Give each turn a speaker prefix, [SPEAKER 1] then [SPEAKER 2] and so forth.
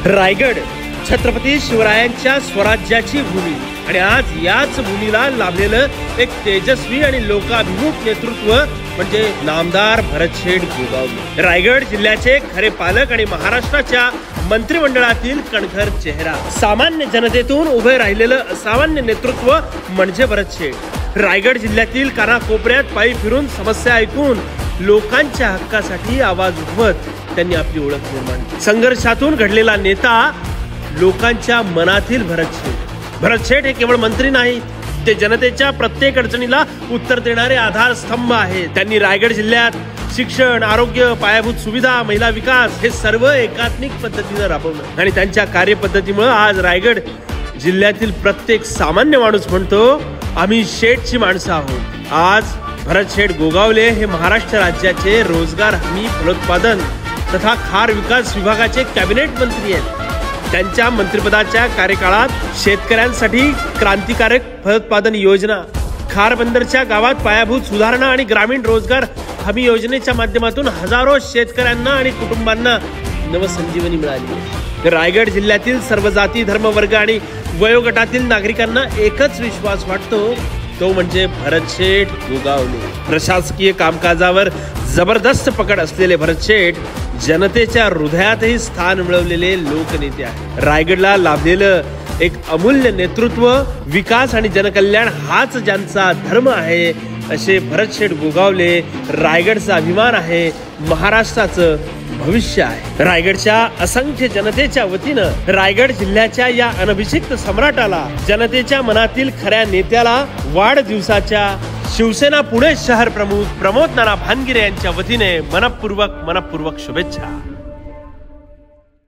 [SPEAKER 1] रायगड छत्रपती शिवरायांच्या स्वराज्याची भूमी आणि आज याच भूमीला लाभलेलं एक तेजस्वी आणि लोकाभिमुख नेतृत्व म्हणजे नामदार भरतशेठ गोगावले। रायगड जिल्ह्याचे खरे पालक आणि महाराष्ट्राच्या मंत्रिमंडळातील कणखर चेहरा, सामान्य जनतेतून उभे राहिलेलं असामान्य नेतृत्व म्हणजे भरतशेठ। रायगड जिल्ह्यातील कानाकोपऱ्यात पायी फिरून समस्या ऐकून लोकांच्या हक्कासाठी आवाज उठवत त्यांनी आपली ओळख निर्माण केली। संघर्षातून घडलेला नेता, लोकांच्या मनातील भरतशेठ। भरतशेठ हे केवळ मंत्री नाही, ते जनतेच्या प्रत्येक अडचणीला उत्तर देणारे आधारस्तंभ आहेत। त्यांनी रायगड जिल्ह्यात शिक्षण, आरोग्य, पायाभूत सुविधा, महिला विकास हे सर्व एकात्मिक पद्धतीने राबवलं आणि त्यांच्या कार्यपद्धतीमुळे आज रायगड जिल्ह्यातील प्रत्येक सामान्य माणूस म्हणतो, आम्ही शेठची माणसं आहोत। आज भरतशेठ गोगावले हे महाराष्ट्र राज्याचे रोजगार हमी, फलोत्पादन तथा खार विकास विभागाचे कॅबिनेट मंत्री आहेत। त्यांच्या मंत्रिपदाच्या कार्यकाळात शेतकऱ्यांसाठी क्रांतिकारक फलोत्पादन योजना, खार बंदरच्या गावात पायाभूत सुधारणा आणि ग्रामीण रोजगार हमी योजनेच्या माध्यमातून हजारो शेतकऱ्यांना आणि कुटुंबांना नवसंजीवनी मिळाली। रायगड जिल्ह्यातील सर्व जाती, धर्म, वर्ग आणि वयोगटातील नागरिकांना एकच विश्वास वाटतो, तो म्हणजे भरतशेठ गोगावले। प्रशासकीय कामकाजावर जबरदस्त पकड असलेले भरतशेठ जनतेच्या हृदयातही स्थान मिळवलेले लोकनेते आहेत। रायगडला लाभलेलं एक अमूल्य नेतृत्व, विकास आणि जनकल्याण हाच ज्यांचा धर्म आहे, असे भरतशेठ गोगावले रायगडचा अभिमान आहे, महाराष्ट्राचं भविष्य आहे। रायगडच्या असंख्य जनतेच्या वतीनं रायगड जिल्ह्याच्या या अनभिषिक्त सम्राटाला, जनतेच्या मनातील खऱ्या नेत्याला वाढदिवसाच्या शिवसेना पुणे शहर प्रमुख प्रमोद नाना भानगिरे यांच्या वतीने मनपूर्वक शुभेच्छा।